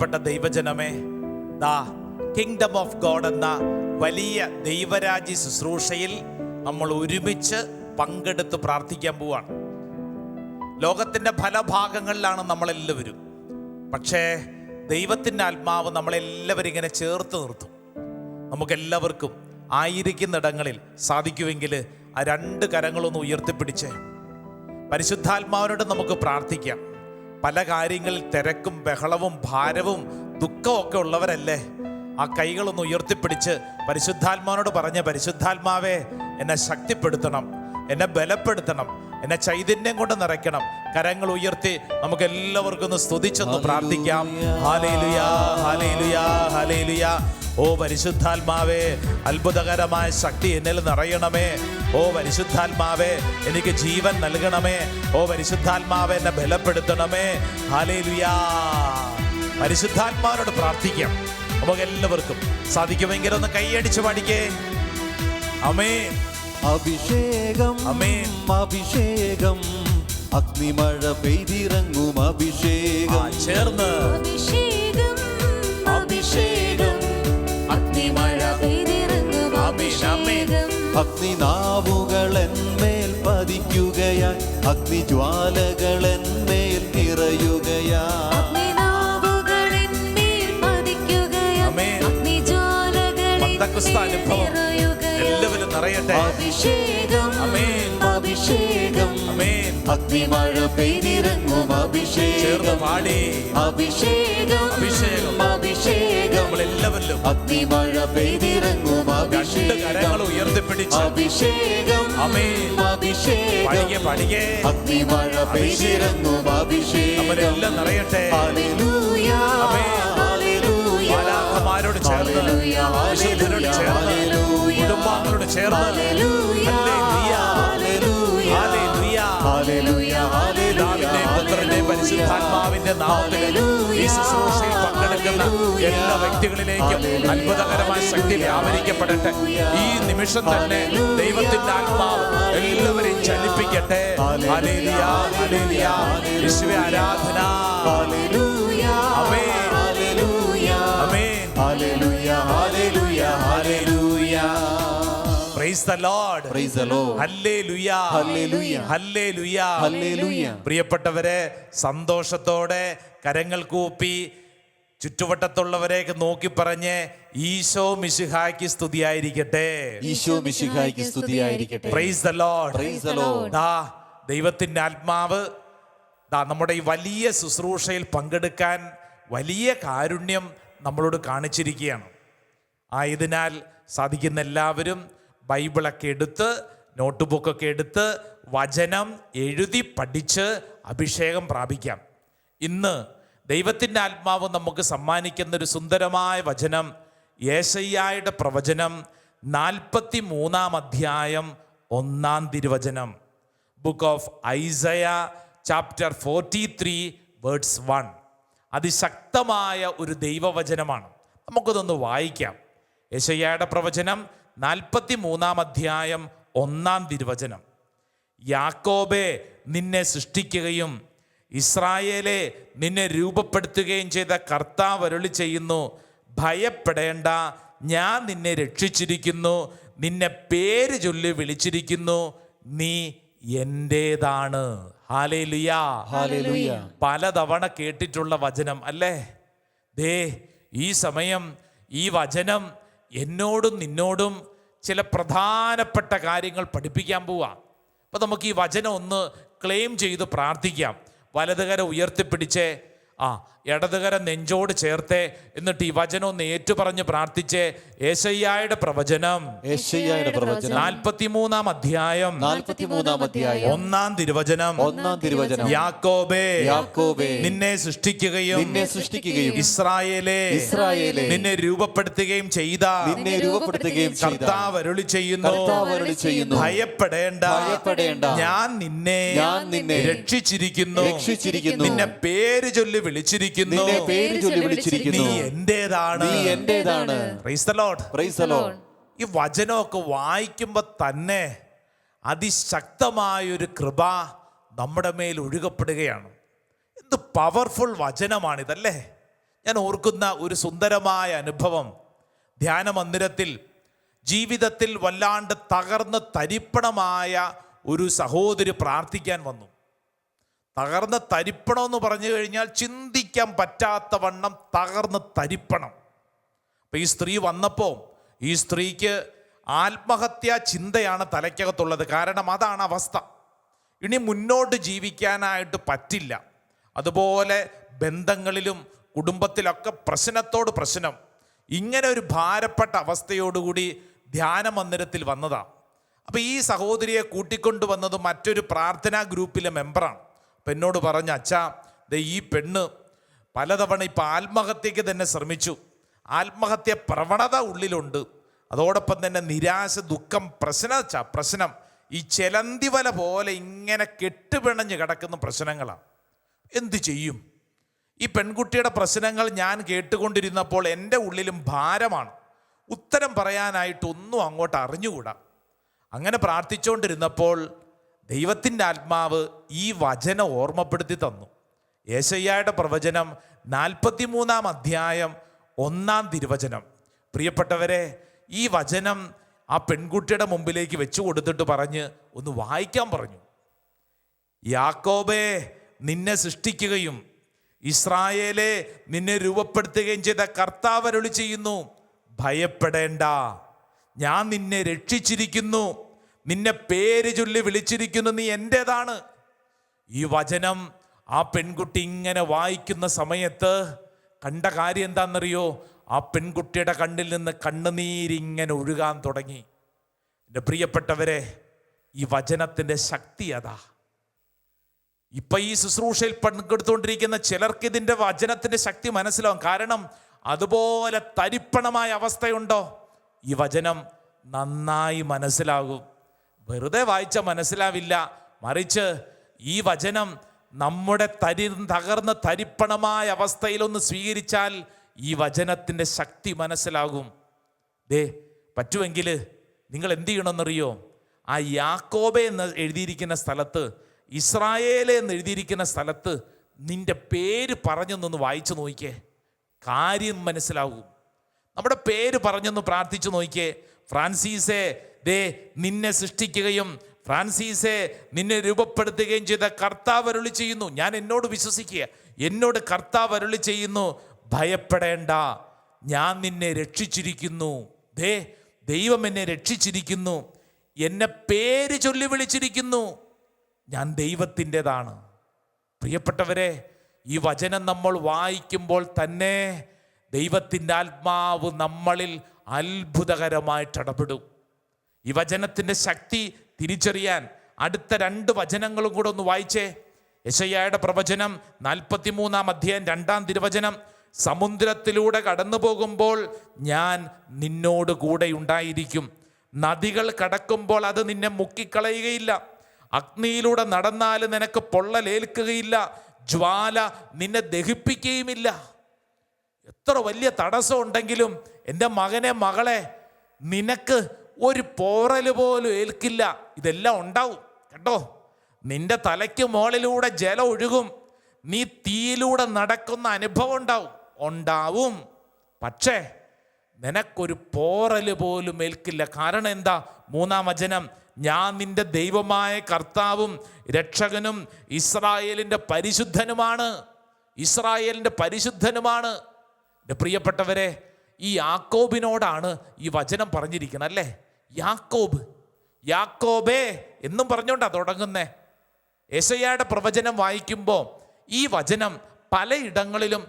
പ്രിയപ്പെട്ട ദൈവജനമേ, ദാ കിങ്ഡം ഓഫ് ഗോഡ് എന്ന വലിയ ദൈവരാജ്യ ശുശ്രൂഷയിൽ നമ്മൾ ഒരുമിച്ച് പങ്കെടുത്ത് പ്രാർത്ഥിക്കാൻ പോവാണ്. ലോകത്തിൻ്റെ പല ഭാഗങ്ങളിലാണ് നമ്മളെല്ലാവരും. പക്ഷേ ദൈവത്തിൻ്റെ ആത്മാവ് നമ്മളെല്ലാവരും ഇങ്ങനെ ചേർത്ത് നിർത്തും. നമുക്കെല്ലാവർക്കും ആയിരിക്കുന്നിടങ്ങളിൽ സാധിക്കുമെങ്കിൽ ആ രണ്ട് കരങ്ങളൊന്ന് ഉയർത്തിപ്പിടിച്ച് പരിശുദ്ധാത്മാവിനോട് നമുക്ക് പ്രാർത്ഥിക്കാം. പല കാര്യങ്ങളിൽ തിരക്കും ബഹളവും ഭാരവും ദുഃഖവും ഒക്കെ ഉള്ളവരല്ലേ, ആ കൈകളൊന്ന് ഉയർത്തിപ്പിടിച്ച് പരിശുദ്ധാത്മാവിനോട് പറഞ്ഞ, പരിശുദ്ധാത്മാവേ എന്നെ ശക്തിപ്പെടുത്തണം, എന്നെ ബലപ്പെടുത്തണം, എന്നെ ചൈതന്യം കൊണ്ട് നിറയ്ക്കണം. കരങ്ങൾ ഉയർത്തി നമുക്ക് എല്ലാവർക്കും ഒന്ന് സ്തുതിച്ചൊന്ന് പ്രാർത്ഥിക്കാം. ഹല്ലേലൂയാ, ഹല്ലേലൂയാ, ഹല്ലേലൂയാ. ഓ പരിശുദ്ധാത്മാവേ, അത്ഭുതകരമായ ശക്തി എന്നിൽ നിറയണമേ. ഓ പരിശുദ്ധാത്മാവേ, എനിക്ക് ജീവൻ നൽകണമേ. ഓ പരിശുദ്ധാത്മാവേ, എന്നെ ബലപ്പെടുത്തണമേ. ഹല്ലേലൂയാ. പരിശുദ്ധാത്മാവിനോട് പ്രാർത്ഥിക്കാം. നമുക്ക് എല്ലാവർക്കും സാധിക്കുമെങ്കിൽ ഒന്ന് കൈയടിച്ച് പാടിക്കേ. ആമേൻ. അഭിഷേകം, ആമേൻ. അഭിഷേകം, അഗ്നിമഴ പെയ്തിറങ്ങും അഭിഷേകം. ചേർന്ന് അഭിഷേകം, അഭിഷേകം, അഗ്നിമഴ പെയ്തിറങ്ങും അഭിഷേകം. അഗ്നിനാവുകളെന്മേൽ പതിക്കുകയായി, അഗ്നിജ്വാലകളെന്മേൽ നിറയുകയായി. അഗ്നിനാവുകളെന്മേൽ പതിക്കുകയായി, അഗ്നിജ്വാലകളെന്മേൽ നിറയുകയായി. എല്ലാവരും നിറയട്ടെ. അഭിഷേകം, ആമേൻ. അഭിഷേകം, ആമേൻ. അഗ്നിമഴ പെയ്തിറങ്ങും അഭിഷേകം. ചേർന്ന് പാടി. അഭിഷേകം, അഭിഷേകം, അഭിഷേകം, നമ്മളെല്ലാവരിലും അഗ്നിമഴ പെയ്തിറങ്ങും രണ്ട് കരങ്ങൾ അഭിഷേകം. ഉയർത്തിപ്പിടിച്ച് അഭിഷേകം, ആമേൻ. അഭിഷേകം, പാടിക്കേ, പാടിക്കേ. അഗ്നിമഴ പെയ്തിറങ്ങും അഭിഷേകം. നമ്മളെല്ലാം നിറയട്ടെ. ഹല്ലേലൂയ, ആമേൻ. ഹല്ലേലൂയ, മാലാഖമാരോട് ചേർന്ന്, ഹല്ലേലൂയ, വിശുദ്ധരോട് ചേർന്ന്, ഹല്ലേലൂയ, കുടുംബാംഗങ്ങളോട് ചേർന്ന് hallelujah, hallelujah, hallelujah, hallelujah. Hallelujah, പിതാവിന്റെയും പുത്രന്റെയും പരിശുദ്ധാത്മാവിന്റെ നാമത്തിൽ ഈ ശുശ്രൂഷയിൽ പങ്കെടുക്കുന്ന എല്ലാ വ്യക്തികളിലേക്കും അത്ഭുതകരമായ ശക്തി വ്യാപരിക്കപ്പെടട്ടെ. ഈ നിമിഷം തന്നെ ദൈവത്തിന്റെ ആത്മാവ് എല്ലാവരെയും ചലിപ്പിക്കട്ടെ. Hallelujah, hallelujah. യേശുവേ ആരാധന. Hallelujah, amen. Hallelujah, amen. Hallelujah, hallelujah, hallelujah. Praise the Lord. Praise the Lord. Hallelujah, hallelujah, hallelujah. Hallelujah. പ്രിയപ്പെട്ടവരെ, സന്തോഷത്തോടെ കരങ്ങൾ കൂപ്പി ചുറ്റുവട്ടത്തുള്ളവരെയൊക്കെ നോക്കി പറഞ്ഞ് ഈശോ മിശിഹായ്ക്ക് സ്തുതിയായിരിക്കട്ടെ. ഈശോ മിശിഹായ്ക്ക് സ്തുതിയായിരിക്കട്ടെ. Praise the Lord. Praise the Lord. ദാ ദൈവത്തിൻ്റെ ആത്മാവ് നമ്മുടെ ഈ വലിയ ശുശ്രൂഷയിൽ പങ്കെടുക്കാൻ വലിയ കാരുണ്യം നമ്മളോട് കാണിച്ചിരിക്കുകയാണ്. ആയതിനാൽ സാധിക്കുന്ന എല്ലാവരും ബൈബിളൊക്കെ എടുത്ത് നോട്ട് ബുക്കൊക്കെ എടുത്ത് വചനം എഴുതി പഠിച്ച് അഭിഷേകം പ്രാപിക്കാം. ഇന്ന് ദൈവത്തിൻ്റെ ആത്മാവ് നമുക്ക് സമ്മാനിക്കുന്ന ഒരു സുന്ദരമായ വചനം യേശയ്യായുടെ പ്രവചനം 43 അധ്യായം 1 തിരുവചനം. Book of Isaiah chapter 43 words 1. അതിശക്തമായ ഒരു ദൈവവചനമാണ്. നമുക്കതൊന്ന് വായിക്കാം. യെശയ്യായുടെ പ്രവചനം 43 അധ്യായം 1 തിരുവചനം. യാക്കോബേ, നിന്നെ സൃഷ്ടിക്കുകയും ഇസ്രായേലെ നിന്നെ രൂപപ്പെടുത്തുകയും ചെയ്ത കർത്താവ് അരുളി ചെയ്യുന്നു, ഭയപ്പെടേണ്ട, ഞാൻ നിന്നെ രക്ഷിച്ചിരിക്കുന്നു, നിന്നെ പേര് ചൊല്ലി വിളിച്ചിരിക്കുന്നു, നീ എൻ്റേതാണ്. Hallelujah, hallelujah. പലതവണ കേട്ടിട്ടുള്ള വചനം അല്ലേ? ദേ ഈ സമയം ഈ വചനം എന്നോടും നിന്നോടും ചില പ്രധാനപ്പെട്ട കാര്യങ്ങൾ പഠിപ്പിക്കാൻ പോവാം. അപ്പോൾ നമുക്ക് ഈ വചനം ഒന്ന് ക്ലെയിം ചെയ്ത് പ്രാർത്ഥിക്കാം. വലതുകര ഉയർത്തിപ്പിടിച്ചേ, ഇടതുകര നെഞ്ചോട് ചേർത്തേ, എന്നിട്ട് ഈ വചനം ഒന്ന് ഏറ്റുപറഞ്ഞ് പ്രാർത്ഥിച്ചേ. യേശയ്യായുടെ പ്രവചനം 43 അധ്യായം 1 തിരുവചനം. യാക്കോബേ, നിന്നെ സൃഷ്ടിക്കുകയും ഇസ്രായേലേ നിന്നെ രൂപപ്പെടുത്തുകയും ചെയ്ത കർത്താവ് അരുളി ചെയ്യുന്നു, ഭയപ്പെടേണ്ട, ഞാൻ നിന്നെ രക്ഷിച്ചിരിക്കുന്നു, നിന്നെ പേര് ചൊല്ലി വിളിച്ചിരിക്കുന്നു, നീ എന്റേതാണ്. Praise the Lord. ഈ വചനമൊക്കെ വായിക്കുമ്പോൾ തന്നെ അതിശക്തമായൊരു കൃപ നമ്മുടെ മേൽ ഒഴുകപ്പെടുകയാണ്. എന്ത് പവർഫുൾ വചനമാണിതല്ലേ? ഞാൻ ഓർക്കുന്ന ഒരു സുന്ദരമായ അനുഭവം, ധ്യാന മന്ദിരത്തിൽ ജീവിതത്തിൽ വല്ലാണ്ട് തകർന്ന് തരിപ്പണമായ ഒരു സഹോദരി പ്രാർത്ഥിക്കാൻ വന്നു. തകർന്ന് തരിപ്പണം എന്ന് പറഞ്ഞു കഴിഞ്ഞാൽ ചിന്തിക്കാൻ പറ്റാത്ത വണ്ണം തകർന്ന് തരിപ്പണം. അപ്പം ഈ സ്ത്രീ വന്നപ്പോൾ ഈ സ്ത്രീക്ക് ആത്മഹത്യാ ചിന്തയാണ് തലയ്ക്കകത്തുള്ളത്. കാരണം അതാണ് അവസ്ഥ. ഇനി മുന്നോട്ട് ജീവിക്കാനായിട്ട് പറ്റില്ല. അതുപോലെ ബന്ധങ്ങളിലും കുടുംബത്തിലൊക്കെ പ്രശ്നത്തോട് പ്രശ്നം. ഇങ്ങനെ ഒരു ഭാരപ്പെട്ട അവസ്ഥയോടുകൂടി ധ്യാന മന്ദിരത്തിൽ വന്നതാണ്. അപ്പോൾ ഈ സഹോദരിയെ കൂട്ടിക്കൊണ്ടു വന്നത് മറ്റൊരു പ്രാർത്ഥനാ ഗ്രൂപ്പിലെ മെമ്പറാണ്. അപ്പം എന്നോട് പറഞ്ഞു, അച്ഛാ, ഈ പെണ്ണ് പലതവണ ഇപ്പം ആത്മഹത്യക്ക് തന്നെ ശ്രമിച്ചു. ആത്മഹത്യ പ്രവണത ഉള്ളിലുണ്ട്. അതോടൊപ്പം തന്നെ നിരാശ, ദുഃഖം, പ്രശ്നം ഈ ചെലന്തിവല പോലെ ഇങ്ങനെ കെട്ടുപിണഞ്ഞ് കിടക്കുന്ന പ്രശ്നങ്ങളാണ്. എന്തു ചെയ്യും? ഈ പെൺകുട്ടിയുടെ പ്രശ്നങ്ങൾ ഞാൻ കേട്ടുകൊണ്ടിരുന്നപ്പോൾ എൻ്റെ ഉള്ളിലും ഭാരമാണ്. ഉത്തരം പറയാനായിട്ടൊന്നും അങ്ങോട്ട് അറിഞ്ഞുകൂടാ. അങ്ങനെ പ്രാർത്ഥിച്ചുകൊണ്ടിരുന്നപ്പോൾ ദൈവത്തിൻ്റെ ആത്മാവ് ഈ വചനം ഓർമ്മപ്പെടുത്തി തന്നു. യേശയ്യായുടെ പ്രവചനം 43-ാം അധ്യായം 1-ാം തിരുവചനം. പ്രിയപ്പെട്ടവരെ, ഈ വചനം ആ പെൺകുട്ടിയുടെ മുമ്പിലേക്ക് വെച്ചു കൊടുത്തിട്ട് പറഞ്ഞ് ഒന്ന് വായിക്കാൻ പറഞ്ഞു. യാക്കോബേ, നിന്നെ സൃഷ്ടിക്കുകയും ഇസ്രായേലെ നിന്നെ രൂപപ്പെടുത്തുകയും ചെയ്ത കർത്താവ് അരുളി ചെയ്യുന്നു, ഭയപ്പെടേണ്ട, ഞാൻ നിന്നെ രക്ഷിച്ചിരിക്കുന്നു, നിന്നെ പേര് ചൊല്ലി വിളിച്ചിരിക്കുന്നു, നീ എൻ്റേതാണ്. ഈ വചനം ആ പെൺകുട്ടി ഇങ്ങനെ വായിക്കുന്ന സമയത്ത് കണ്ട കാര്യം എന്താണെന്നറിയോ? ആ പെൺകുട്ടിയുടെ കണ്ണിൽ നിന്ന് കണ്ണുനീരിങ്ങനെ ഒഴുകാൻ തുടങ്ങി. എൻ്റെ പ്രിയപ്പെട്ടവരെ, ഈ വചനത്തിൻ്റെ ശക്തി അതാ. ഇപ്പം ഈ ശുശ്രൂഷയിൽ പങ്കെടുത്തുകൊണ്ടിരിക്കുന്ന ചിലർക്ക് ഇതിൻ്റെ വചനത്തിൻ്റെ ശക്തി മനസ്സിലാവും. കാരണം അതുപോലെ തരിപ്പണമായ അവസ്ഥയുണ്ടോ, ഈ വചനം നന്നായി മനസ്സിലാകും. വെറുതെ വായിച്ച മനസ്സിലാവില്ല. മറിച്ച് ഈ വചനം നമ്മുടെ തകർന്ന തരിപ്പണമായ അവസ്ഥയിലൊന്ന് സ്വീകരിച്ചാൽ ഈ വചനത്തിൻ്റെ ശക്തി മനസ്സിലാകും. പറ്റുമെങ്കിൽ നിങ്ങൾ എന്ത് ചെയ്യണമെന്നറിയോ? ആ യാക്കോബെ എന്ന് എഴുതിയിരിക്കുന്ന സ്ഥലത്ത്, ഇസ്രായേലെ എന്ന് എഴുതിയിരിക്കുന്ന സ്ഥലത്ത് നിന്റെ പേര് പറഞ്ഞൊന്നൊന്ന് വായിച്ചു നോക്കിയേ, കാര്യം മനസ്സിലാകും. നമ്മുടെ പേര് പറഞ്ഞൊന്ന് പ്രാർത്ഥിച്ചു നോക്കിയേ. ഫ്രാൻസിസേ, നിന്നെ സൃഷ്ടിക്കുകയും ഫ്രാൻസിസേ നിന്നെ രൂപപ്പെടുത്തുകയും ചെയ്ത കർത്താവ് അരുളി ചെയ്യുന്നു. ഞാൻ എന്നോട് വിശ്വസിക്കുക, എന്നോട് കർത്താവ് അരുളി ചെയ്യുന്നു, ഭയപ്പെടേണ്ട, ഞാൻ നിന്നെ രക്ഷിച്ചിരിക്കുന്നു. ദൈവം എന്നെ രക്ഷിച്ചിരിക്കുന്നു, എന്നെ പേര് ചൊല്ലി വിളിച്ചിരിക്കുന്നു, ഞാൻ ദൈവത്തിൻ്റെതാണ്. പ്രിയപ്പെട്ടവരെ, ഈ വചനം നമ്മൾ വായിക്കുമ്പോൾ തന്നെ ദൈവത്തിൻ്റെ ആത്മാവ് നമ്മളിൽ അത്ഭുതകരമായിട്ട് ഇടപെടും. ഈ വചനത്തിൻ്റെ ശക്തി തിരിച്ചറിയാൻ അടുത്ത 2 വചനങ്ങളും കൂടെ ഒന്ന് വായിച്ചേ. യെശയ്യായുടെ പ്രവചനം 43-ാം അധ്യായം 2-ാം തിരുവചനം. സമുദ്രത്തിലൂടെ കടന്നു പോകുമ്പോൾ ഞാൻ നിന്നോട് കൂടെ ഉണ്ടായിരിക്കും, നദികൾ കടക്കുമ്പോൾ അത് നിന്നെ മുക്കിക്കളയുകയില്ല, അഗ്നിയിലൂടെ നടന്നാൽ നിനക്ക് പൊള്ളലേൽക്കുകയില്ല, ജ്വാല നിന്നെ ദഹിപ്പിക്കുകയുമില്ല. എത്ര വലിയ തടസ്സം ഉണ്ടെങ്കിലും എൻ്റെ മകനെ, മകളെ, നിനക്ക് ഒരു പോറൽ പോലും ഏൽക്കില്ല. ഇതെല്ലാം ഉണ്ടാവും കേട്ടോ. നിന്റെ തലയ്ക്ക് മുകളിലൂടെ ജലം ഒഴുകും, നീ തീയിലൂടെ നടക്കുന്ന അനുഭവം ഉണ്ടാവും. പക്ഷേ നിനക്കൊരു പോറൽ പോലും ഏൽക്കില്ല. കാരണം എന്താ? 3-ാം വചനം, ഞാൻ നിന്റെ ദൈവമായ കർത്താവും രക്ഷകനും ഇസ്രായേലിൻ്റെ പരിശുദ്ധനുമാണ്. ഇസ്രായേലിൻ്റെ പരിശുദ്ധനുമാണ്. എൻ്റെ പ്രിയപ്പെട്ടവരെ, ഈ യാക്കോബിനോടാണ് ഈ വചനം പറഞ്ഞിരിക്കുന്നത് അല്ലേ? യാക്കോബേ എന്നും പറഞ്ഞുകൊണ്ടാണ് തുടങ്ങുന്നേ. യെശയ്യായുടെ പ്രവചനം വായിക്കുമ്പോൾ ഈ വചനം പലയിടങ്ങളിലും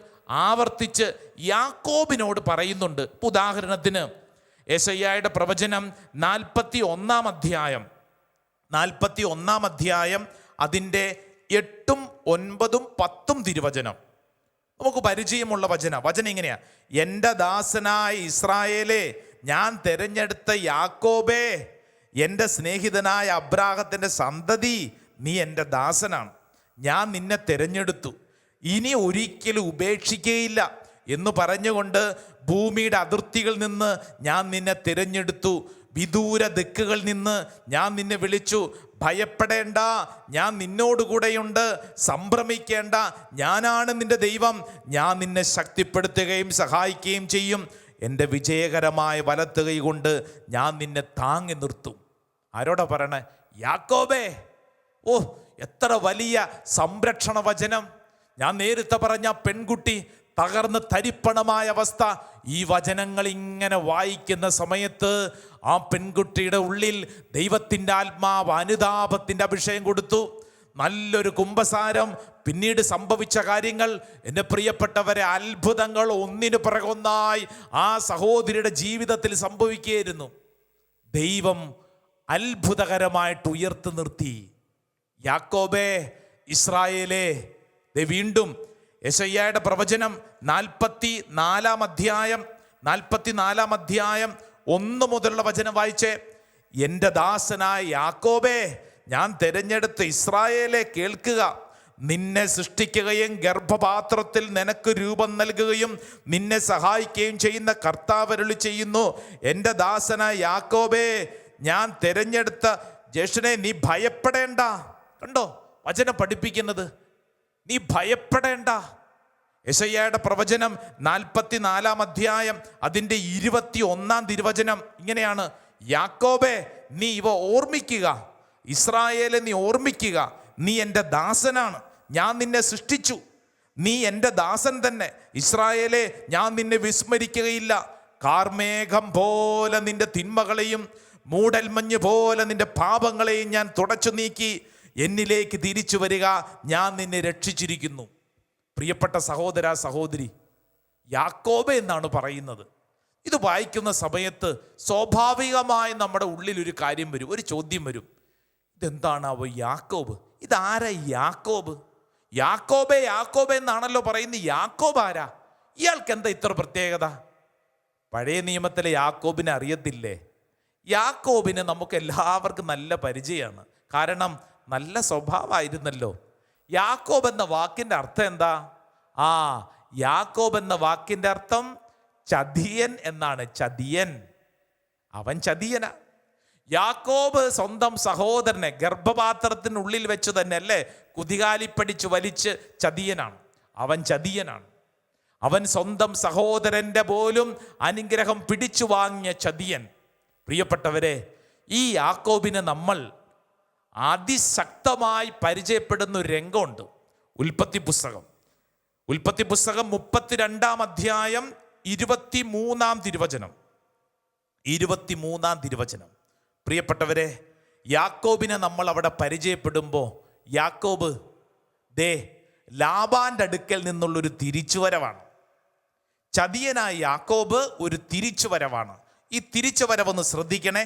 ആവർത്തിച്ച് യാക്കോബിനോട് പറയുന്നുണ്ട്. ഉദാഹരണത്തിന് യെശയ്യായുടെ പ്രവചനം 41-ാം അധ്യായം അതിൻ്റെ 8, 9, 10 തിരുവചനം നമുക്ക് പരിചയമുള്ള വചനം ഇങ്ങനെയാ: എൻ്റെ ദാസനായ ഇസ്രായേലേ, ഞാൻ തെരഞ്ഞെടുത്ത യാക്കോബേ, എൻ്റെ സ്നേഹിതനായ അബ്രാഹത്തിൻ്റെ സന്തതി, നീ എൻ്റെ ദാസനാണ്. ഞാൻ നിന്നെ തെരഞ്ഞെടുത്തു, ഇനി ഒരിക്കലും ഉപേക്ഷിക്കുകയില്ല എന്ന് പറഞ്ഞുകൊണ്ട് ഭൂമിയുടെ അതിർത്തികളിൽ നിന്ന് ഞാൻ നിന്നെ തിരഞ്ഞെടുത്തു, വിദൂര ദിക്കുകളിൽ നിന്ന് ഞാൻ നിന്നെ വിളിച്ചു, ഭയപ്പെടേണ്ട, ഞാൻ നിന്നോടുകൂടെയുണ്ട്, സംഭ്രമിക്കേണ്ട, ഞാനാണ് നിന്റെ ദൈവം, ഞാൻ നിന്നെ ശക്തിപ്പെടുത്തുകയും സഹായിക്കുകയും ചെയ്യും, എൻ്റെ വിജയകരമായ വലത്ത് കൈ കൊണ്ട് ഞാൻ നിന്നെ താങ്ങി നിർത്തും. ആരോടാ പറയണേ? യാക്കോബേ. ഓ, എത്ര വലിയ സംരക്ഷണ വചനം! ഞാൻ നേരത്തെ പറഞ്ഞ പെൺകുട്ടി തകർന്ന് തരിപ്പണമായ അവസ്ഥ, ഈ വചനങ്ങൾ ഇങ്ങനെ വായിക്കുന്ന സമയത്ത് ആ പെൺകുട്ടിയുടെ ഉള്ളിൽ ദൈവത്തിൻ്റെ ആത്മാവ് അനുതാപത്തിൻ്റെ അഭിഷേകം കൊടുത്തു. നല്ലൊരു കുമ്പസാരം. പിന്നീട് സംഭവിച്ച കാര്യങ്ങൾ, എൻ്റെ പ്രിയപ്പെട്ടവരെ, അത്ഭുതങ്ങൾ ഒന്നിനു പിറകൊന്നായി ആ സഹോദരിയുടെ ജീവിതത്തിൽ സംഭവിക്കുകയായിരുന്നു. ദൈവം അത്ഭുതകരമായിട്ട് ഉയർത്തി നിർത്തി. യാക്കോബേ, ഇസ്രായേലേ. വീണ്ടും യെശയ്യായുടെ പ്രവചനം 44 അധ്യായം 1 മുതലുള്ള വചനം വായിച്ചേ. എൻ്റെ ദാസനായ യാക്കോബേ, ഞാൻ തിരഞ്ഞെടുത്ത ഇസ്രായേലെ കേൾക്കുക. നിന്നെ സൃഷ്ടിക്കുകയും ഗർഭപാത്രത്തിൽ നിനക്ക് രൂപം നൽകുകയും നിന്നെ സഹായിക്കുകയും ചെയ്യുന്ന കർത്താവ് അരുളി ചെയ്യുന്നു, എൻ്റെ ദാസനായ യാക്കോബേ, ഞാൻ തിരഞ്ഞെടുത്ത ജ്യേഷ്ഠനെ, നീ ഭയപ്പെടേണ്ട. കണ്ടോ വചനം പഠിപ്പിക്കുന്നത്? നീ ഭയപ്പെടേണ്ട. യെശയ്യായുടെ പ്രവചനം 44 അധ്യായം അതിൻ്റെ 21 തിരുവചനം ഇങ്ങനെയാണ്: യാക്കോബേ, നീ ഇവ ഓർമ്മിക്കുക, ഇസ്രായേലെ നീ ഓർമ്മിക്കുക, നീ എൻ്റെ ദാസനാണ്, ഞാൻ നിന്നെ സൃഷ്ടിച്ചു, നീ എൻ്റെ ദാസൻ തന്നെ. ഇസ്രായേലെ, ഞാൻ നിന്നെ വിസ്മരിക്കുകയില്ല. കാർമേഘം പോലെ നിന്റെ തിന്മകളെയും മൂടൽമഞ്ഞ് പോലെ നിന്റെ പാപങ്ങളെയും ഞാൻ തുടച്ചു നീക്കി. എന്നിലേക്ക് തിരിച്ചു വരിക, ഞാൻ നിന്നെ രക്ഷിച്ചിരിക്കുന്നു. പ്രിയപ്പെട്ട സഹോദര സഹോദരി, യാക്കോബേ എന്നാണ് പറയുന്നത്. ഇത് വായിക്കുന്ന സമയത്ത് സ്വാഭാവികമായി നമ്മുടെ ഉള്ളിൽ ഒരു കാര്യം വരും, ഒരു ചോദ്യം വരും. ഇതെന്താണാവോ യാക്കോബ്? ഇതാരാ യാക്കോബ്? യാക്കോബേ യാക്കോബേ എന്നാണല്ലോ പറയുന്നത്. യാക്കോബ് ആരാ? ഇയാൾക്ക് എന്താ ഇത്ര പ്രത്യേകത? പഴയ നിയമത്തിലെ യാക്കോബിനെ അറിയത്തില്ലേ? യാക്കോബിനെ നമുക്ക് എല്ലാവർക്കും നല്ല പരിചയമാണ്. കാരണം നല്ല സ്വഭാവമായിരുന്നല്ലോ. യാക്കോബ് എന്ന വാക്കിൻ്റെ അർത്ഥം എന്താ? യാക്കോബ് എന്ന വാക്കിൻ്റെ അർത്ഥം ചതിയൻ എന്നാണ്. ചതിയൻ, അവൻ ചതിയനാ. യാക്കോബ് സ്വന്തം സഹോദരനെ ഗർഭപാത്രത്തിനുള്ളിൽ വെച്ച് തന്നെ അല്ലേ കുതികാലിപ്പടിച്ച് വലിച്ച് ചതിയനാണ്. അവൻ ചതിയനാണ്. അവൻ സ്വന്തം സഹോദരൻ്റെ പോലും അനുഗ്രഹം പിടിച്ചു വാങ്ങിയ ചതിയൻ. പ്രിയപ്പെട്ടവരെ, ഈ യാക്കോബിനെ നമ്മൾ അതിശക്തമായി പരിചയപ്പെടുന്ന ഒരു രംഗമുണ്ട്. ഉൽപ്പത്തി പുസ്തകം 32 അധ്യായം 23 തിരുവചനം. പ്രിയപ്പെട്ടവരെ, യാക്കോബിനെ നമ്മൾ അവിടെ പരിചയപ്പെടുമ്പോൾ യാക്കോബ് ലാബാന്റെ അടുക്കൽ നിന്നുള്ളൊരു തിരിച്ചുവരവാണ്. ചതിയനായ യാക്കോബ് ഒരു തിരിച്ചുവരവാണ്. ഈ തിരിച്ചുവരവൊന്ന് ശ്രദ്ധിക്കണേ.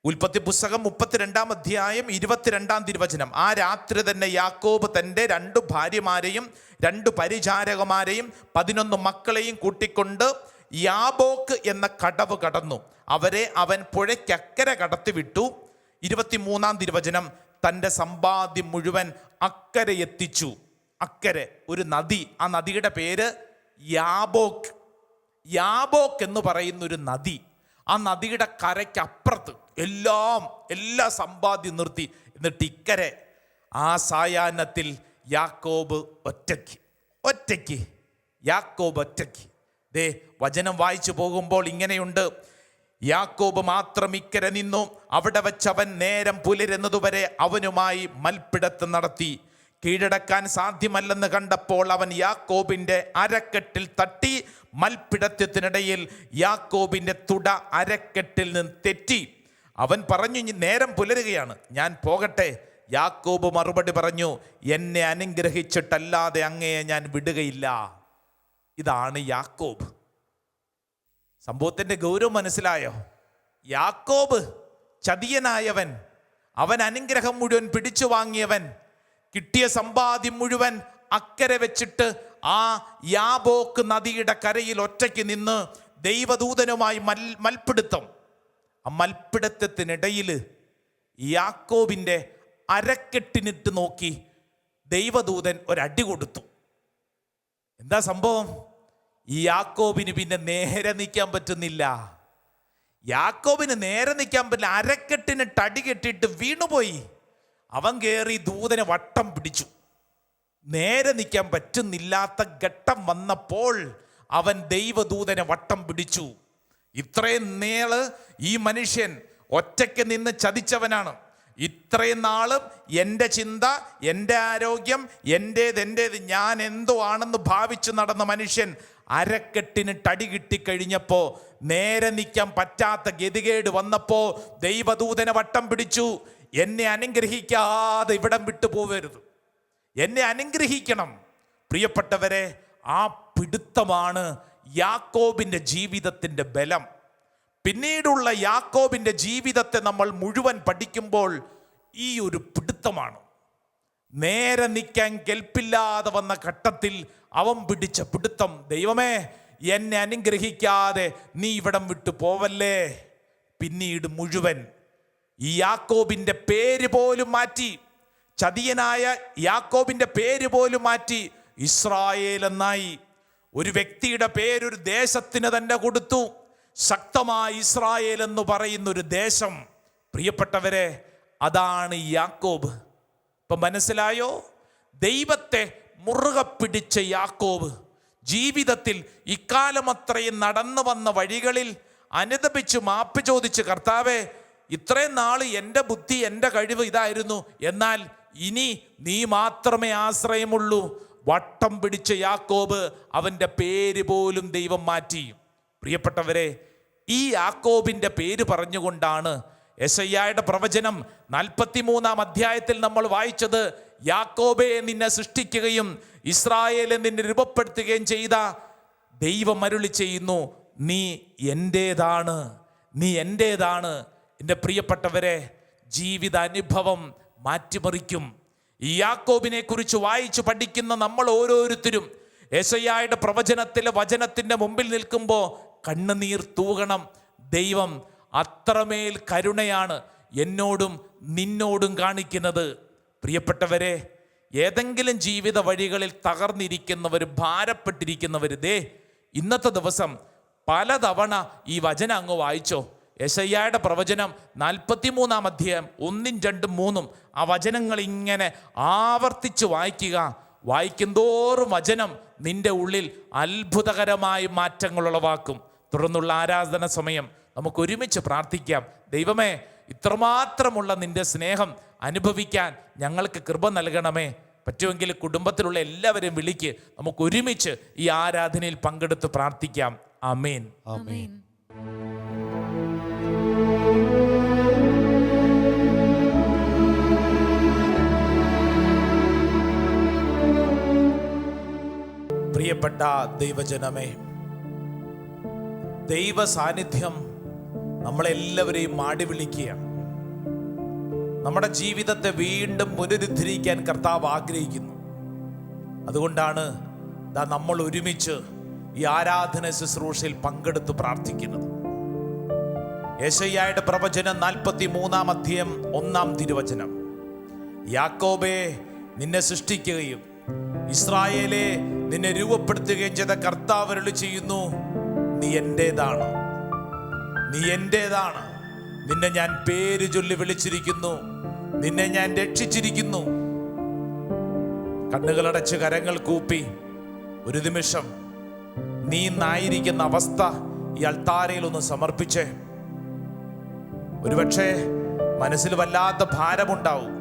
ഉൽപ്പത്തി പുസ്തകം 32 അധ്യായം 22 തിരുവചനം. ആ രാത്രി തന്നെ യാക്കോബ് തൻ്റെ 2 ഭാര്യമാരെയും 2 പരിചാരകമാരെയും 11 മക്കളെയും കൂട്ടിക്കൊണ്ട് യാബോക്ക് എന്ന കടവ് കടന്നു. അവരെ അവൻ പുഴയ്ക്കക്കരെ കടത്തിവിട്ടു. 23 തിരുവചനം. തൻ്റെ സമ്പാദ്യം മുഴുവൻ അക്കരെ എത്തിച്ചു. അക്കരെ ഒരു നദി, ആ നദിയുടെ പേര് യാബോക്ക്. യാബോക്ക് എന്ന് പറയുന്ന ഒരു നദി. ആ നദിയുടെ കരയ്ക്കപ്പുറത്ത് എല്ലാ സമ്പാദ്യം നിർത്തി. എന്നിട്ട് ഇക്കരെ ആ സായാഹ്നത്തിൽ യാക്കോബ് ഒറ്റയ്ക്ക് യാക്കോബ് ഒറ്റയ്ക്ക്. വചനം വായിച്ചു പോകുമ്പോൾ ഇങ്ങനെയുണ്ട്: യാക്കോബ് മാത്രം ഇക്കരെ നിന്നു. അവിടെ വച്ചവൻ നേരം പുലരുന്നതുവരെ അവനുമായി മൽപ്പിടുത്ത് നടത്തി. കീഴടക്കാൻ സാധ്യമല്ലെന്ന് കണ്ടപ്പോൾ അവൻ യാക്കോബിൻ്റെ അരക്കെട്ടിൽ തട്ടി. മൽപ്പിടുത്തത്തിനിടയിൽ യാക്കോബിൻ്റെ തുട അരക്കെട്ടിൽ നിന്ന് തെറ്റി. അവൻ പറഞ്ഞു, നേരം പുലരുകയാണ്, ഞാൻ പോകട്ടെ. യാക്കോബ് മറുപടി പറഞ്ഞു, എന്നെ അനുഗ്രഹിച്ചിട്ടല്ലാതെ അങ്ങയെ ഞാൻ വിടുകയില്ല. ഇതാണ് യാക്കോബ്. സംഭവത്തിൻ്റെ ഗൗരവം മനസ്സിലായോ? യാക്കോബ് ചതിയനായവൻ, അവൻ അനുഗ്രഹം മുഴുവൻ പിടിച്ചു വാങ്ങിയവൻ, കിട്ടിയ സമ്പാദ്യം മുഴുവൻ അക്കരെ വെച്ചിട്ട് ആ യാബോക്ക് നദിയുടെ കരയിൽ ഒറ്റയ്ക്ക് നിന്ന് ദൈവദൂതനുമായി മൽപ്പിടുത്തം. ആ മൽപ്പിടുത്തത്തിനിടയിൽ യാക്കോബിൻ്റെ അരക്കെട്ടിനിട്ട് നോക്കി ദൈവദൂതൻ ഒരടി കൊടുത്തു. എന്താ സംഭവം? ഈ യാക്കോബിന് പിന്നെ നേരെ നിൽക്കാൻ പറ്റുന്നില്ല. യാക്കോബിന് നേരെ നിൽക്കാൻ പറ്റില്ല. അരക്കെട്ടിന് തടി കെട്ടിയിട്ട് വീണുപോയി. അവൻ കയറി ദൂതനെ വട്ടം പിടിച്ചു. നേരെ നിൽക്കാൻ പറ്റുന്നില്ലാത്ത ഘട്ടം വന്നപ്പോൾ അവൻ ദൈവദൂതനെ വട്ടം പിടിച്ചു. ഇത്രയും നേള് ഈ മനുഷ്യൻ ഒറ്റയ്ക്ക് നിന്ന് ചതിച്ചവനാണ്. ഇത്രയും നാളും എൻ്റെ ചിന്ത, എൻ്റെ ആരോഗ്യം, എൻ്റേത് ഞാൻ എന്തോ ആണെന്ന് ഭാവിച്ചു നടന്ന മനുഷ്യൻ അരക്കെട്ടിന് തടി കിട്ടിക്കഴിഞ്ഞപ്പോൾ, നേരെ നിൽക്കാൻ പറ്റാത്ത ഗതികേട് വന്നപ്പോൾ ദൈവദൂതനെ വട്ടം പിടിച്ചു. എന്നെ അനുഗ്രഹിക്കാതെ ഇവിടം വിട്ടു പോവരുത്, എന്നെ അനുഗ്രഹിക്കണം. പ്രിയപ്പെട്ടവരെ, ആ പിടുത്തമാണ് യാക്കോബിൻ്റെ ജീവിതത്തിൻ്റെ ബലം. പിന്നീടുള്ള യാക്കോബിൻ്റെ ജീവിതത്തെ നമ്മൾ മുഴുവൻ പഠിക്കുമ്പോൾ ഈ ഒരു പിടുത്തമാണ്. നേരെ നിൽക്കാൻ കെൽപ്പില്ലാതെ വന്ന ഘട്ടത്തിൽ അവൻ പിടിച്ച പിടുത്തം, ദൈവമേ എന്നെ അനുഗ്രഹിക്കാതെ നീ ഇവിടം വിട്ടു പോവല്ലേ. പിന്നീട് മുഴുവൻ ഈ യാക്കോബിൻ്റെ പേര് പോലും മാറ്റി, ചതിയനായ യാക്കോബിൻ്റെ പേര് പോലും മാറ്റി ഇസ്രായേൽ എന്നായി. ഒരു വ്യക്തിയുടെ പേരൊരു ദേശത്തിന് തന്നെ കൊടുത്തു. ശക്തമായ ഇസ്രായേൽ എന്ന് പറയുന്ന ഒരു ദേശം. പ്രിയപ്പെട്ടവരെ, അതാണ് യാക്കോബ്. ഇപ്പം മനസ്സിലായോ? ദൈവത്തെ മുറുകെ പിടിച്ച യാക്കോബ് ജീവിതത്തിൽ ഇക്കാലം അത്രയും നടന്നു വന്ന വഴികളിൽ അനുതപിച്ച് മാപ്പ് ചോദിച്ച്, കർത്താവേ ഇത്രയും നാൾ എൻ്റെ ബുദ്ധി, എൻ്റെ കഴിവ് ഇതായിരുന്നു, എന്നാൽ ഇനി നീ മാത്രമേ ആശ്രയമുള്ളൂ. വട്ടം പിടിച്ച യാക്കോബ്, അവൻ്റെ പേര് പോലും ദൈവം മാറ്റി. പ്രിയപ്പെട്ടവരെ, ഈ യാക്കോബിൻ്റെ പേര് പറഞ്ഞുകൊണ്ടാണ് യെശയ്യായുടെ പ്രവചനം 43-ാം അധ്യായത്തിൽ നമ്മൾ വായിച്ചത്. യാക്കോബെ നിന്നെ സൃഷ്ടിക്കുകയും ഇസ്രായേലെ നിന്നെ രൂപപ്പെടുത്തുകയും ചെയ്ത ദൈവം അരുളി ചെയ്യുന്നു, നീ എൻ്റേതാണ്, നീ എൻ്റേതാണ്. എൻ്റെ പ്രിയപ്പെട്ടവരെ, ജീവിത അനുഭവം മാറ്റിമറിക്കും. ഈ യാക്കോബിനെ കുറിച്ച് വായിച്ചു പഠിക്കുന്ന നമ്മൾ ഓരോരുത്തരും യെശയ്യായുടെ പ്രവചനത്തിലെ വചനത്തിൻ്റെ മുമ്പിൽ നിൽക്കുമ്പോൾ കണ്ണുനീർ തൂകണം. ദൈവം അത്രമേൽ കരുണയാണ് എന്നോടും നിന്നോടും കാണിക്കുന്നത്. പ്രിയപ്പെട്ടവരെ, ഏതെങ്കിലും ജീവിത വഴികളിൽ തകർന്നിരിക്കുന്നവർ, ഭാരപ്പെട്ടിരിക്കുന്നവർ, ഇന്നത്തെ ദിവസം പലതവണ ഈ വചനം അങ്ങ് വായിച്ചോ. യെശയ്യായുടെ പ്രവചനം 43-ാം അധ്യായം 1, 2, 3 ആ വചനങ്ങൾ ഇങ്ങനെ ആവർത്തിച്ച് വായിക്കുക. വായിക്കുന്തോറും വചനം നിന്റെ ഉള്ളിൽ അത്ഭുതകരമായ മാറ്റങ്ങൾ ഉളവാക്കും. തുടർന്നുള്ള ആരാധന സമയം നമുക്ക് ഒരുമിച്ച് പ്രാർത്ഥിക്കാം. ദൈവമേ, ഇത്രമാത്രമുള്ള നിന്റെ സ്നേഹം അനുഭവിക്കാൻ ഞങ്ങൾക്ക് കൃപ നൽകണമേ. പറ്റുമെങ്കിൽ കുടുംബത്തിലുള്ള എല്ലാവരെയും വിളിക്ക്, നമുക്ക് ഒരുമിച്ച് ഈ ആരാധനയിൽ പങ്കെടുത്ത് പ്രാർത്ഥിക്കാം. ആമേൻ. ആമേൻ. പ്രിയപ്പെട്ട ദൈവജനമേ, ദൈവ സാന്നിധ്യം നമ്മളെല്ലാവരെയും മാടി വിളിക്കുകയാണ്. നമ്മുടെ ജീവിതത്തെ വീണ്ടും പുനരുദ്ധരിക്കാൻ കർത്താവ് ആഗ്രഹിക്കുന്നു. അതുകൊണ്ടാണ് നമ്മൾ ഒരുമിച്ച് ഈ ആരാധന ശുശ്രൂഷയിൽ പങ്കെടുത്ത് പ്രാർത്ഥിക്കുന്നത്. യെശയ്യായുടെ പ്രവചനം 43-ാം അധ്യായം 1-ാം തിരുവചനം, യാക്കോബേ നിന്നെ സൃഷ്ടിക്കുകയും ഇസ്രായേലെ നിന്നെ രൂപപ്പെടുത്തുകയും ചെയ്ത കർത്താവ് അരുളി ചെയ്യുന്നു, നീ എൻ്റേതാണ്, നീ എൻ്റേതാണ്. നിന്നെ ഞാൻ പേര് ചൊല്ലി വിളിച്ചിരിക്കുന്നു, നിന്നെ ഞാൻ രക്ഷിച്ചിരിക്കുന്നു. കണ്ണുകളടച്ച് കരങ്ങൾ കൂപ്പി ഒരു നിമിഷം നീ ഇന്നായിരിക്കുന്ന അവസ്ഥ ഈ അൾത്താരയിൽ ഒന്ന് സമർപ്പിച്ചേ. ഒരുപക്ഷെ മനസ്സിൽ വല്ലാത്ത ഭാരമുണ്ടാവും.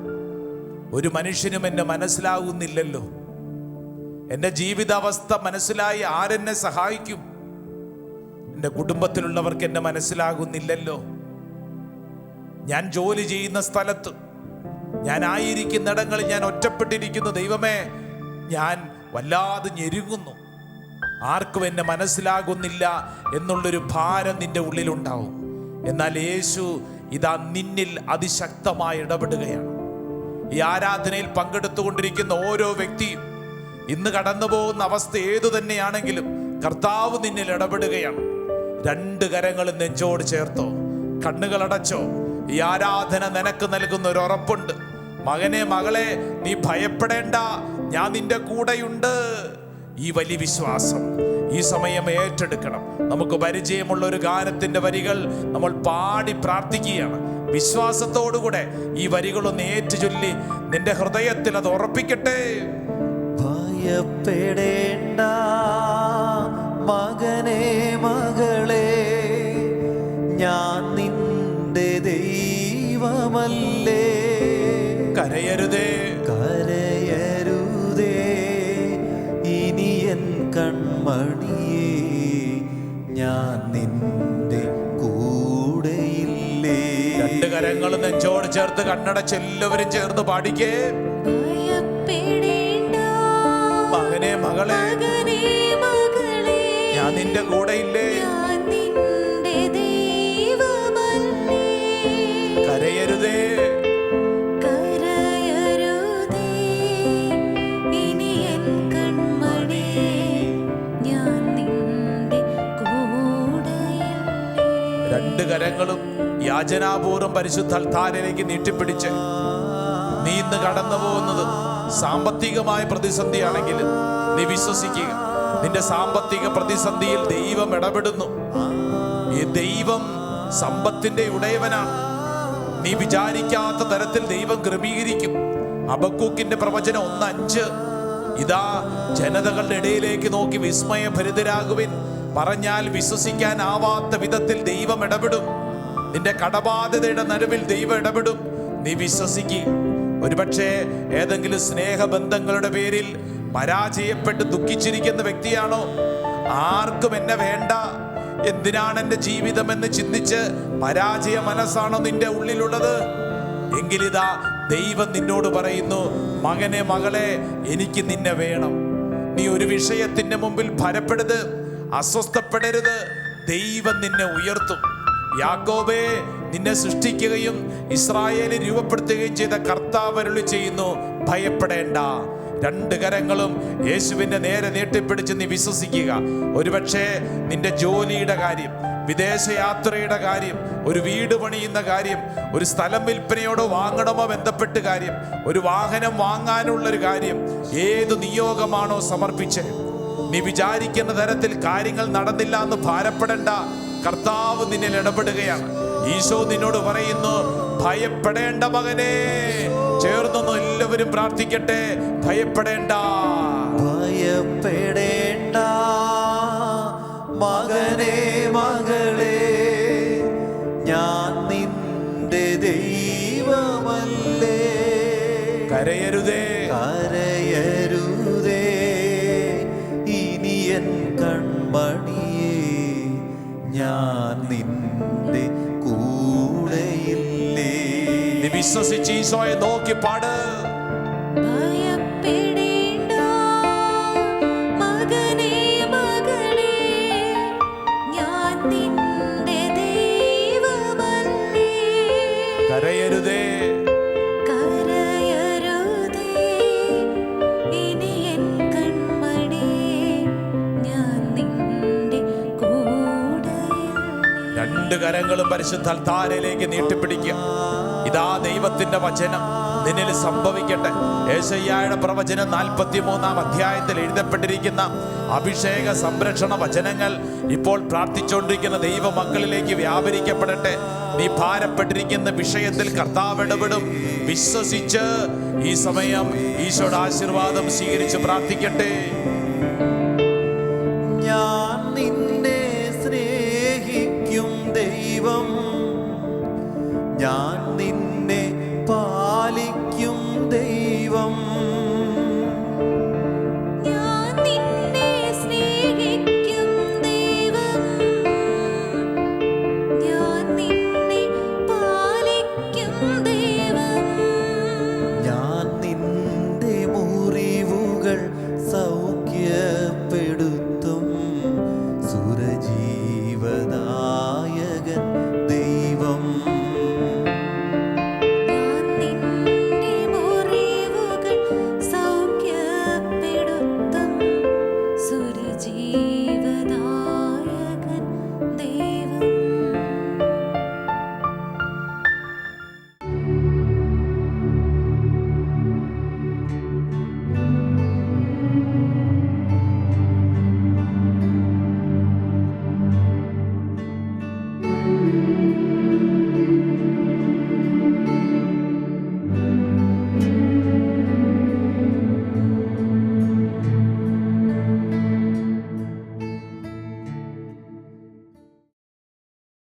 ഒരു മനുഷ്യനും എന്നെ മനസ്സിലാകുന്നില്ലല്ലോ, എൻ്റെ ജീവിതാവസ്ഥ മനസ്സിലായി ആരെന്നെ സഹായിക്കും, എൻ്റെ കുടുംബത്തിലുള്ളവർക്ക് എന്നെ മനസ്സിലാകുന്നില്ലല്ലോ, ഞാൻ ജോലി ചെയ്യുന്ന സ്ഥലത്ത്, ഞാൻ ആയിരിക്കുന്നിടങ്ങളിൽ ഞാൻ ഒറ്റപ്പെട്ടിരിക്കുന്നു. ദൈവമേ, ഞാൻ വല്ലാതെ ഞെരുങ്ങുന്നു, ആർക്കും എന്നെ മനസ്സിലാകുന്നില്ല എന്നുള്ളൊരു ഭാരം നിന്റെ ഉള്ളിലുണ്ടാവും. എന്നാൽ യേശു ഇതാ നിന്നിൽ അതിശക്തമായി ഇടപെടുകയാണ്. ഈ ആരാധനയിൽ പങ്കെടുത്തുകൊണ്ടിരിക്കുന്ന ഓരോ വ്യക്തിയും ഇന്ന് കടന്നു പോകുന്ന അവസ്ഥ ഏതു തന്നെയാണെങ്കിലും കർത്താവ് നിന്നിൽ ഇടപെടുകയാണ്. 2 കരങ്ങളും നെഞ്ചോട് ചേർത്തോ, കണ്ണുകളടച്ചോ. ഈ ആരാധന നിനക്ക് നൽകുന്ന ഒരു ഉറപ്പുണ്ട്. മകനെ, മകളെ, നീ ഭയപ്പെടേണ്ട, ഞാൻ നിന്റെ കൂടെയുണ്ട്. ഈ വലിയ വിശ്വാസം, ഈ സമയം ഏറ്റെടുക്കണം. നമുക്ക് പരിചയമുള്ള ഒരു ഗാനത്തിന്റെ വരികൾ നമ്മൾ പാടി പ്രാർത്ഥിക്കുകയാണ്. വിശ്വാസത്തോടുകൂടെ ഈ വരികളൊന്ന് ഏറ്റുചൊല്ലി നിന്റെ ഹൃദയത്തിൽ അത് ഉറപ്പിക്കട്ടെ. ഭയപ്പെടേണ്ട മകനെ മകളെ, ഞാൻ നിന്റെ ദൈവമല്ലേ. കരയരുതേ കരയരുതേ ഇനി എൻ കൺമണിയേ, ഞാൻ നിന്റെ കൂടെയില്ലേ. രണ്ട് കരങ്ങളും നെഞ്ചോട് ചേർത്ത് കണ്ണടച്ച് എല്ലാവരും ചേർന്ന് പാടിക്കേ. ഭയപ്പെടേണ്ട മകനെ മകളെ, മകനേ മകളേ, ഞാൻ നിന്റെ കൂടെയില്ലേ. ഞാൻ നിന്റെ ദൈവമല്ലേ. കരയരുതേ കരയരുതേ ഇനി എൻ കൺമണിയേ, ഞാൻ നിന്റെ കൂടെയില്ലേ. രണ്ട് കരങ്ങളും യാചനാപൂർവം പരിശുദ്ധ അൽത്താരയിലേക്ക് നീട്ടിപ്പിടിച്ച് നീ ഇന്ന് കടന്നു പോകുന്നത് സാമ്പത്തികമായ പ്രതിസന്ധിയാണെങ്കിൽ നീ വിശ്വസിക്കുക, നിന്റെ സാമ്പത്തിക പ്രതിസന്ധിയിൽ ദൈവം ഇടപെടുന്നു. ഈ ദൈവം സമ്പത്തിന്റെ ഉടയവനാണ്. നീ വിചാരിക്കാത്ത തരത്തിൽ ദൈവം ക്രമീകരിക്കും. ഹബക്കൂക്കിന്റെ പ്രവചനം 1:5, ഇതാ ജനതകളുടെ ഇടയിലേക്ക് നോക്കി വിസ്മയഭരിതരാകുവിൻ, പറഞ്ഞാൽ വിശ്വസിക്കാനാവാത്ത വിധത്തിൽ ദൈവം ഇടപെടും. നിന്റെ കടബാധ്യതയുടെ നടുവിൽ ദൈവം ഇടപെടും. നീ വിശ്വസിക്കുക. ഒരുപക്ഷെ ഏതെങ്കിലും സ്നേഹബന്ധങ്ങളുടെ പേരിൽ പരാജയപ്പെട്ട് ദുഃഖിച്ചിരിക്കുന്ന വ്യക്തിയാണോ? ആർക്കും എന്നെ വേണ്ട, എന്തിനാണ് എൻ്റെ ജീവിതം എന്ന് ചിന്തിച്ച് പരാജയ മനസ്സാണോ നിന്റെ ഉള്ളിലുള്ളത്? എങ്കിലിതാ ദൈവം നിന്നോട് പറയുന്നു, മകനെ മകളെ, എനിക്ക് നിന്നെ വേണം. നീ ഒരു വിഷയത്തിന്റെ മുമ്പിൽ ഭയപ്പെടരുത്, അസ്വസ്ഥപ്പെടരുത്. ദൈവം നിന്നെ ഉയർത്തും. യാക്കോബേ, നിന്നെ സൃഷ്ടിക്കുകയും ഇസ്രായേലിനെ രൂപപ്പെടുത്തുകയും ചെയ്ത കർത്താവ് അരുളി ചെയ്യുന്നു, ഭയപ്പെടേണ്ട. രണ്ട് കരങ്ങളും യേശുവിന്റെ നേരെ നീട്ടിപ്പിടിച്ച് നീ വിശ്വസിക്കുക. ഒരുപക്ഷെ നിന്റെ ജോലിയുടെ കാര്യം, വിദേശയാത്രയുടെ കാര്യം, ഒരു വീട് പണിയുന്ന കാര്യം, ഒരു സ്ഥലം വിൽപ്പനയോടോ വാങ്ങണമോ ബന്ധപ്പെട്ട് കാര്യം, ഒരു വാഹനം വാങ്ങാനുള്ളൊരു കാര്യം, ഏത് നിയോഗമാണോ സമർപ്പിച്ച് നീ വിചാരിക്കുന്ന തരത്തിൽ കാര്യങ്ങൾ നടന്നില്ല എന്ന് ഭാരപ്പെടേണ്ട. കർത്താവ് നിന്നിൽ ഇടപെടുകയാണ്. ഈശോ നിന്നോട് പറയുന്നു, ഭയപ്പെടേണ്ട മകനെ. ചേർന്നൊന്ന് എല്ലാവരും പ്രാർത്ഥിക്കട്ടെ. ഭയപ്പെടേണ്ട, ഭയപ്പെടേണ്ട മകനെ മകളെ, ഞാൻ നിന്റെ ദൈവമല്ലേ. കരയരുതേ കരയരുതേ ഇനി എൻ കൺമണിയേ, ഞാൻ നിന്റെ കൂടെയില്ലേ. നീ വിശ്വസിച്ച് ഈശോയെ നോക്കി പാട്. ഭയപ്പെടേണ്ട മകനേ മകളേ, ഞാൻ നിന്റെ ദൈവമല്ലേ. കരയരുതേ കരയരുതേ ഇനി എൻ കൺമണിയേ, ഞാൻ നിന്റെ കൂടെയില്ലേ. രണ്ട് കരങ്ങളും പരിശുദ്ധ അൽത്താരയിലേക്ക് നീട്ടിപ്പിടിക്കുക. ഇതാ ദൈവത്തിന്റെ വചനം നിന്നിൽ സംഭവിക്കട്ടെ. യേശയ്യായുടെ പ്രവചനം 43-ാം അധ്യായത്തിൽ എഴുതപ്പെട്ടിരിക്കുന്ന അഭിഷേക സംരക്ഷണ വചനങ്ങൾ ഇപ്പോൾ പ്രാർത്ഥിച്ചുകൊണ്ടിരിക്കുന്ന ദൈവമക്കളിലേക്ക് വ്യാപരിക്കപ്പെടട്ടെ. നീ ഭാരപ്പെട്ടിരിക്കുന്ന വിഷയത്തിൽ കർത്താവ് ഇടപെടും. വിശ്വസിച്ച് ഈ സമയം ഈശോയുടെ ആശീർവാദം സ്വീകരിച്ച് പ്രാർത്ഥിക്കട്ടെ. ഞാൻ നിന്നെ സ്നേഹിക്കും ദൈവം